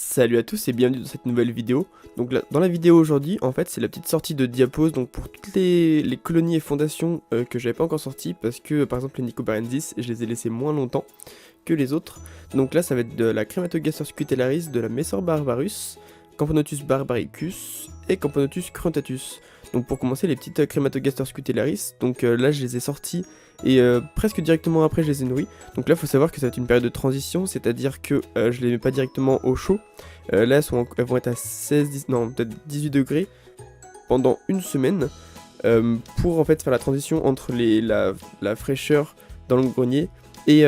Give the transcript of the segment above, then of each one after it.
Salut à tous et bienvenue dans cette nouvelle vidéo. Donc là, dans la vidéo aujourd'hui, en fait, c'est la petite sortie de Diapos, donc pour toutes les colonies et fondations que j'avais pas encore sorties, parce que par exemple les Nicobarenzis, je les ai laissés moins longtemps que les autres. Donc là, ça va être de la Crematogaster scutellaris, de la Messor barbarus, Camponotus barbaricus et Camponotus cruntatus. Donc pour commencer, les petites Crematogaster scutellaris, donc là je les ai sorties et presque directement après je les ai nourris. Donc là il faut savoir que ça va être une période de transition, c'est-à-dire que je les mets pas directement au chaud. Là elles vont être à 16, 10, non peut-être 18 degrés pendant une semaine pour en fait faire la transition entre la fraîcheur dans le grenier et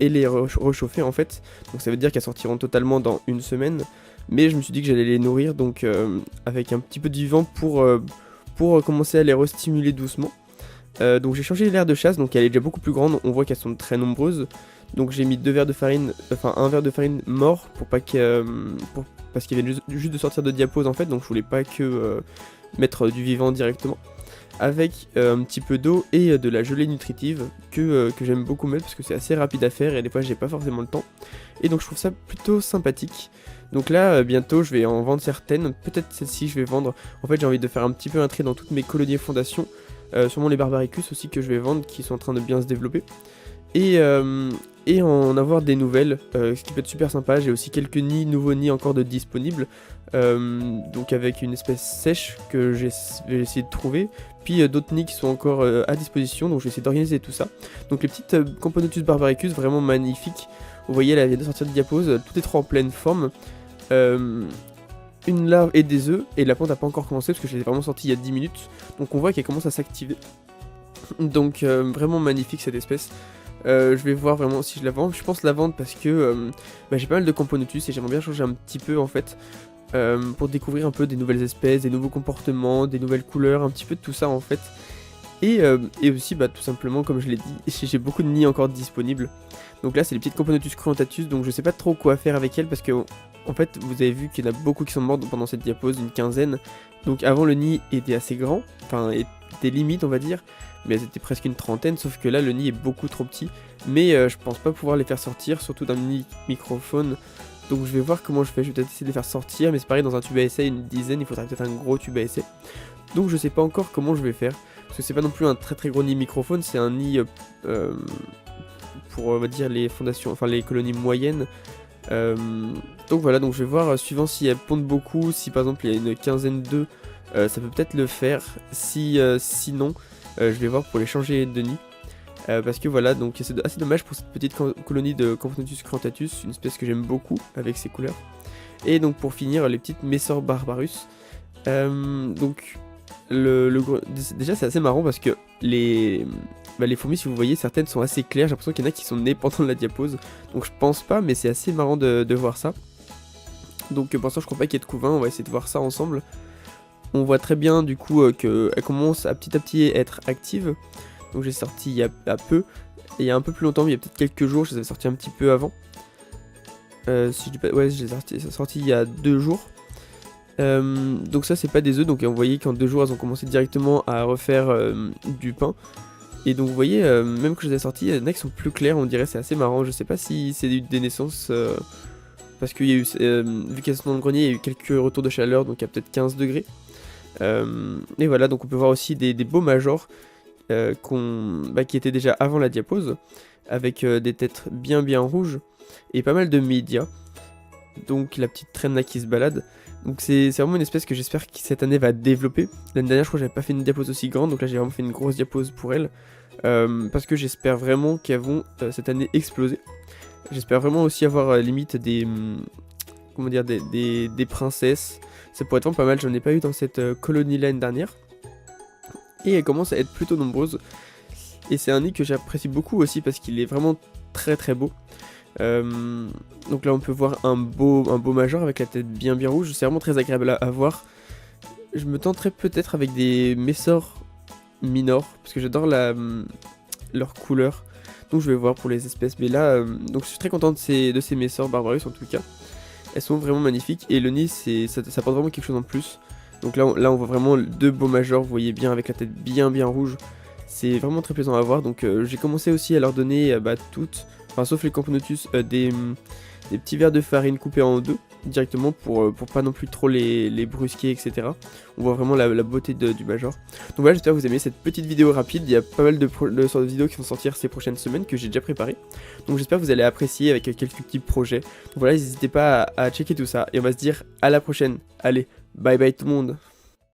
les réchauffer en fait. Donc ça veut dire qu'elles sortiront totalement dans une semaine. Mais je me suis dit que j'allais les nourrir donc avec un petit peu de vivant pour commencer à les restimuler doucement. Donc j'ai changé l'air de chasse, donc elle est déjà beaucoup plus grande, on voit qu'elles sont très nombreuses. Donc j'ai mis 2 verres de farine, enfin un verre de farine mort pour pas parce qu'il vient juste de sortir de Diapos en fait, donc je voulais pas que mettre du vivant directement. Avec un petit peu d'eau et de la gelée nutritive que j'aime beaucoup mettre parce que c'est assez rapide à faire et des fois j'ai pas forcément le temps. Et donc je trouve ça plutôt sympathique. Donc là bientôt je vais en vendre certaines, peut-être celle-ci je vais vendre. En fait j'ai envie de faire un petit peu un trait dans toutes mes colonies et fondations. Sûrement les barbaricus aussi que je vais vendre qui sont en train de bien se développer. Et en avoir des nouvelles, ce qui peut être super sympa. J'ai aussi quelques nouveaux nids encore de disponibles. Donc avec une espèce sèche que je vais essayer de trouver. Puis d'autres nids qui sont encore à disposition. Donc je vais essayer d'organiser tout ça. Donc les petites Camponotus barbaricus vraiment magnifiques. Vous voyez là elle vient de sortir de Diapos. Tout est trop en pleine forme. Une larve et des œufs, et la plante n'a pas encore commencé parce que je l'ai vraiment sorti il y a 10 minutes, donc on voit qu'elle commence à s'activer. Donc vraiment magnifique cette espèce. Je vais voir vraiment si je la vends. Je pense la vendre parce que j'ai pas mal de Camponotus et j'aimerais bien changer un petit peu en fait pour découvrir un peu des nouvelles espèces, des nouveaux comportements, des nouvelles couleurs, un petit peu de tout ça en fait. Et aussi tout simplement comme je l'ai dit, j'ai beaucoup de nids encore disponibles. Donc là c'est les petites Camponotus cruntatus, donc je sais pas trop quoi faire avec elles parce que en fait vous avez vu qu'il y en a beaucoup qui sont mortes pendant cette diapose, une quinzaine. Donc avant le nid était assez grand, enfin était limite on va dire, mais elles étaient presque une trentaine, sauf que là le nid est beaucoup trop petit. Mais je pense pas pouvoir les faire sortir, surtout d'un mini microphone. Donc je vais voir comment je fais, je vais peut-être essayer de les faire sortir, mais c'est pareil dans un tube à essai, une dizaine, il faudra peut-être un gros tube à essai. Donc je sais pas encore comment je vais faire, parce que c'est pas non plus un très gros nid microphone, c'est un nid pour on va dire les fondations, enfin les colonies moyennes. Donc voilà, donc je vais voir suivant si elles pondent beaucoup, si par exemple il y a une quinzaine d'œufs, ça peut peut-être le faire. Sinon, je vais voir pour les changer de nid. Parce que voilà, donc c'est assez dommage pour cette petite colonie de Camponotus cruntatus, une espèce que j'aime beaucoup avec ses couleurs. Et donc pour finir, les petites Messor barbarus. Donc déjà c'est assez marrant parce que les fourmis, si vous voyez, certaines sont assez claires. J'ai l'impression qu'il y en a qui sont nées pendant la diapose. Donc je pense pas, mais c'est assez marrant de voir ça. Donc pour l'instant je crois pas qu'il y ait de couvain, on va essayer de voir ça ensemble. On voit très bien du coup qu'elle commence à petit être active. Donc j'ai sorti il y a peu, et il y a un peu plus longtemps, il y a peut-être quelques jours, je les avais sortis un petit peu avant. Si je dis pas... Ouais, je les ai sortis il y a 2 jours. Donc ça c'est pas des œufs, donc vous voyez qu'en 2 jours elles ont commencé directement à refaire du pain. Et donc vous voyez, même que je les ai sortis, il y en a qui sont plus clairs, on dirait, c'est assez marrant. Je sais pas si c'est des naissances, parce qu'il y a eu, vu qu'elles sont dans le grenier, il y a eu quelques retours de chaleur, donc il y a peut-être 15 degrés. Et voilà, donc on peut voir aussi des beaux majors qui étaient déjà avant la diapose, avec des têtes bien rouges, et pas mal de médias. Donc la petite traîne là qui se balade. Donc c'est vraiment une espèce que j'espère que cette année va développer. L'année dernière je crois que j'avais pas fait une diapose aussi grande, donc là j'ai vraiment fait une grosse diapose pour elle. Parce que j'espère vraiment qu'elles vont cette année exploser. J'espère vraiment aussi avoir limite des... comment dire, des princesses. Ça pourrait être vraiment pas mal, j'en ai pas eu dans cette colonie l'année dernière. Et elles commencent à être plutôt nombreuses. Et c'est un nid que j'apprécie beaucoup aussi parce qu'il est vraiment très beau. Donc là on peut voir un beau major avec la tête bien rouge, c'est vraiment très agréable à voir. Je me tenterai peut-être avec des Messor minor parce que j'adore leur couleur. Donc je vais voir pour les espèces, mais là donc je suis très content de ces Messor barbarus en tout cas. Elles sont vraiment magnifiques et le nid ça apporte vraiment quelque chose en plus. Donc là on voit vraiment 2 beaux majors, vous voyez bien avec la tête bien rouge. C'est vraiment très plaisant à voir, donc j'ai commencé aussi à leur donner toutes, enfin sauf les Camponotus, des petits verres de farine coupés en deux directement pour pas non plus trop les brusquer, etc. On voit vraiment la beauté du Major. Donc voilà, j'espère que vous aimez cette petite vidéo rapide. Il y a pas mal de sortes de vidéos qui vont sortir ces prochaines semaines que j'ai déjà préparées. Donc j'espère que vous allez apprécier avec quelques petits projets. Donc voilà, n'hésitez pas à checker tout ça et on va se dire à la prochaine. Allez, bye bye tout le monde.